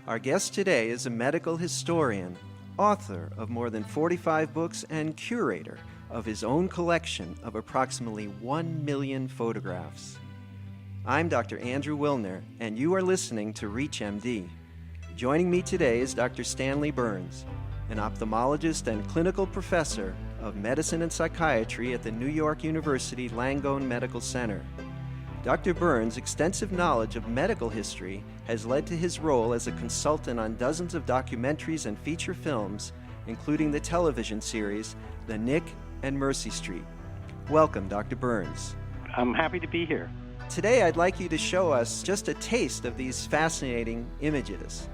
Our guest today is a medical historian, author of more than 45 books, and curator of his own collection of approximately 1 million photographs. I'm Dr. Andrew Wilner, and you are listening to ReachMD. Joining me today is Dr. Stanley Burns, an ophthalmologist and clinical professor of medicine and psychiatry at the New York University Langone Medical Center. Dr. Burns' extensive knowledge of medical history has led to his role as a consultant on dozens of documentaries and feature films, including the television series The Nick and Mercy Street. Welcome, Dr. Burns. I'm happy to be here. Today, I'd like you to show us just a taste of these fascinating images.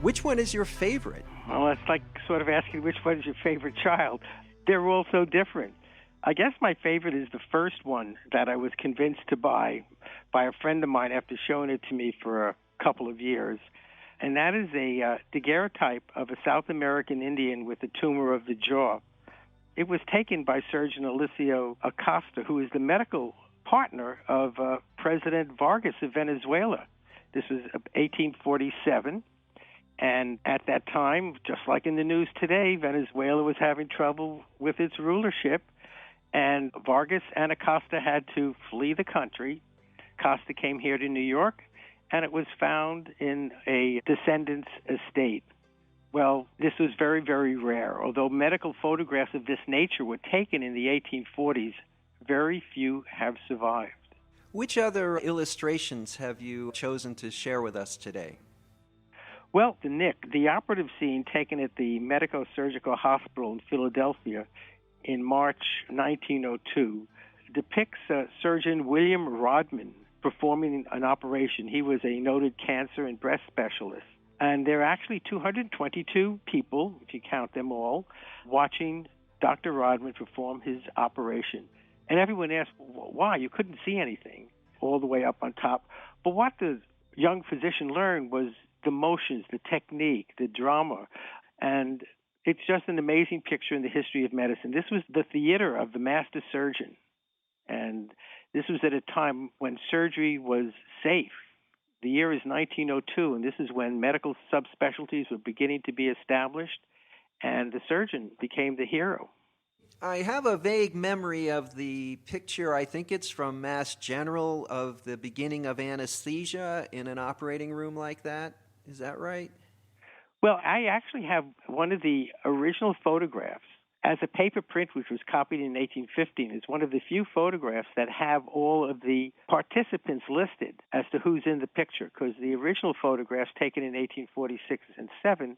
Which one is your favorite? Well, it's like sort of asking which one is your favorite child. They're all so different. I guess my favorite is the first one that I was convinced to buy by a friend of mine after showing it to me for a couple of years. And that is a daguerreotype of a South American Indian with a tumor of the jaw. It was taken by Surgeon Alicio Acosta, who is the medical partner of President Vargas of Venezuela. This was 1847. And at that time, just like in the news today, Venezuela was having trouble with its rulership. And Vargas and Acosta had to flee the country. Acosta came here to New York, and it was found in a descendant's estate. Well, this was very, very rare. Although medical photographs of this nature were taken in the 1840s, very few have survived. Which other illustrations have you chosen to share with us today? Well, the Nick, the operative scene taken at the Medico-Surgical Hospital in Philadelphia in March 1902, depicts Surgeon William Rodman performing an operation. He was a noted cancer and breast specialist. And there are actually 222 people, if you count them all, watching Dr. Rodman perform his operation. And everyone asked, why? You couldn't see anything all the way up on top. But what the young physician learned was the motions, the technique, the drama, and it's just an amazing picture in the history of medicine. This was the theater of the master surgeon, and this was at a time when surgery was safe. The year is 1902, and this is when medical subspecialties were beginning to be established, and the surgeon became the hero. I have a vague memory of the picture, I think it's from Mass General, of the beginning of anesthesia in an operating room like that. Is that right? Well, I actually have one of the original photographs as a paper print, which was copied in 1815. It's one of the few photographs that have all of the participants listed as to who's in the picture, because the original photographs taken in 1846 and 7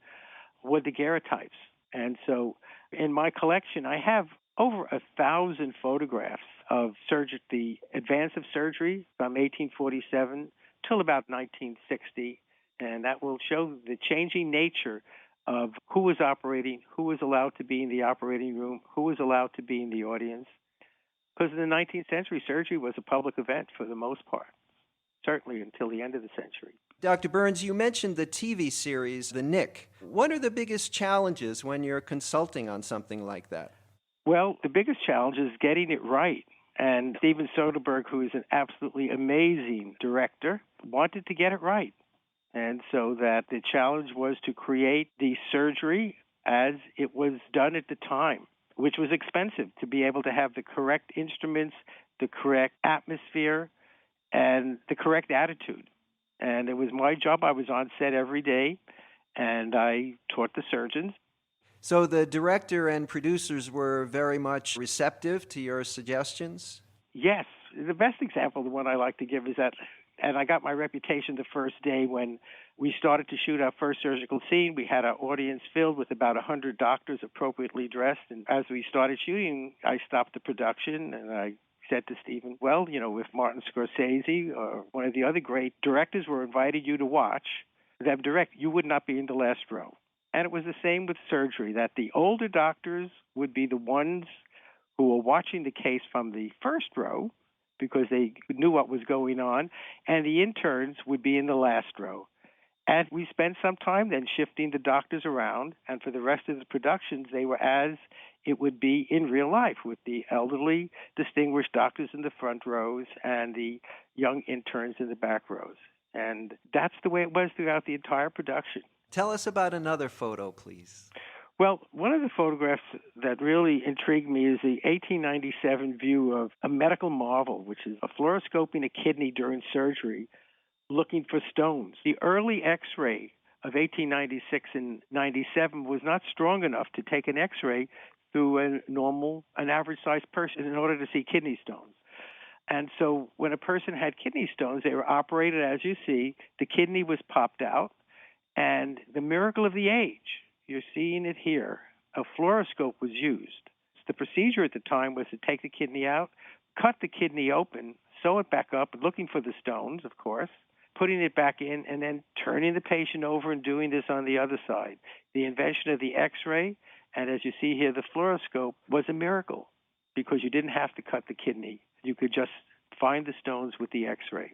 were daguerreotypes. And so in my collection, I have over 1,000 photographs of the advance of surgery from 1847 till about 1960. And that will show the changing nature of who was operating, who was allowed to be in the operating room, who was allowed to be in the audience. Because in the 19th century, surgery was a public event for the most part, certainly until the end of the century. Dr. Burns, you mentioned the TV series, The Nick. What are the biggest challenges when you're consulting on something like that? Well, the biggest challenge is getting it right. And Steven Soderbergh, who is an absolutely amazing director, wanted to get it right. And so that the challenge was to create the surgery as it was done at the time, which was expensive, to be able to have the correct instruments, the correct atmosphere, and the correct attitude. And it was my job. I was on set every day, and I taught the surgeons. So the director and producers were very much receptive to your suggestions? Yes. The best example, the one I like to give, is that, and I got my reputation the first day when we started to shoot our first surgical scene. We had our audience filled with about 100 doctors appropriately dressed. And as we started shooting, I stopped the production and I said to Stephen, well, if Martin Scorsese or one of the other great directors were invited you to watch them direct, you would not be in the last row. And it was the same with surgery, that the older doctors would be the ones who were watching the case from the first row because they knew what was going on, and the interns would be in the last row. And we spent some time then shifting the doctors around, and for the rest of the productions, they were as it would be in real life, with the elderly, distinguished doctors in the front rows and the young interns in the back rows. And that's the way it was throughout the entire production. Tell us about another photo, please. Well, one of the photographs that really intrigued me is the 1897 view of a medical marvel, which is a fluoroscoping a kidney during surgery looking for stones. The early X-ray of 1896 and 97 was not strong enough to take an X-ray through an average-sized person in order to see kidney stones. And so when a person had kidney stones, they were operated, as you see, the kidney was popped out, and the miracle of the age, you're seeing it here, a fluoroscope was used. The procedure at the time was to take the kidney out, cut the kidney open, sew it back up, looking for the stones, of course, putting it back in, and then turning the patient over and doing this on the other side. The invention of the X-ray, and as you see here, the fluoroscope, was a miracle because you didn't have to cut the kidney. You could just find the stones with the X-ray.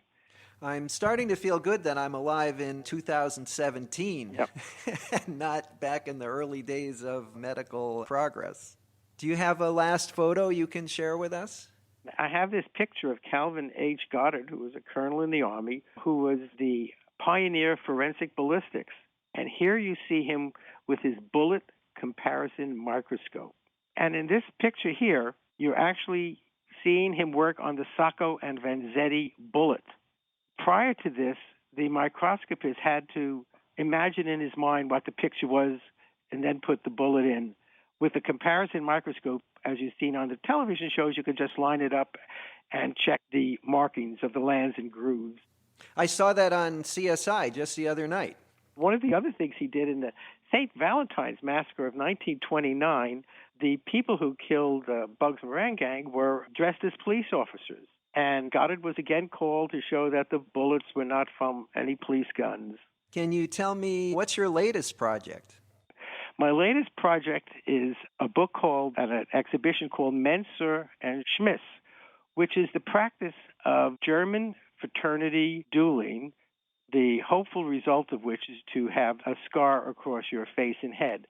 I'm starting to feel good that I'm alive in 2017, Yep. and not back in the early days of medical progress. Do you have a last photo you can share with us? I have this picture of Calvin H. Goddard, who was a colonel in the Army, who was the pioneer of forensic ballistics. And here you see him with his bullet comparison microscope. And in this picture here, you're actually seeing him work on the Sacco and Vanzetti bullet. Prior to this, the microscopist had to imagine in his mind what the picture was and then put the bullet in. With the comparison microscope, as you've seen on the television shows, you could just line it up and check the markings of the lands and grooves. I saw that on CSI just the other night. One of the other things he did in the St. Valentines Massacre of 1929, the people who killed Bugs Moran gang were dressed as police officers. And Goddard was again called to show that the bullets were not from any police guns. Can you tell me what's your latest project? My latest project is a book called, and an exhibition called Men, Sir Schmidt, which is the practice of German fraternity dueling, the hopeful result of which is to have a scar across your face and head.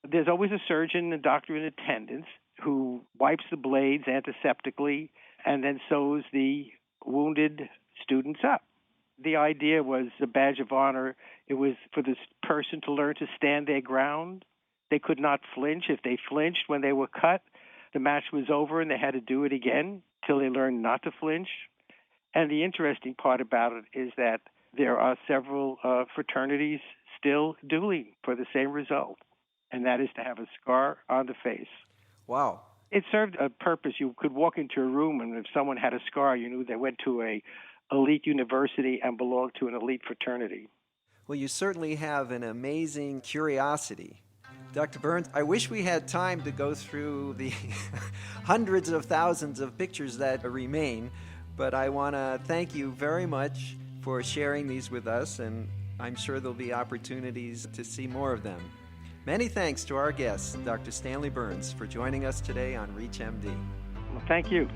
There's always a surgeon and doctor in attendance who wipes the blades antiseptically and then sews the wounded students up. The idea was a badge of honor. It was for this person to learn to stand their ground. They could not flinch. If they flinched when they were cut, the match was over and they had to do it again till they learned not to flinch. And the interesting part about it is that there are several fraternities still dueling for the same result, and that is to have a scar on the face. Wow. It served a purpose. You could walk into a room, and if someone had a scar, you knew they went to a elite university and belonged to an elite fraternity. Well, you certainly have an amazing curiosity. Dr. Burns, I wish we had time to go through the hundreds of thousands of pictures that remain, but I want to thank you very much for sharing these with us, and I'm sure there'll be opportunities to see more of them. Many thanks to our guest, Dr. Stanley Burns, for joining us today on ReachMD. Well, thank you.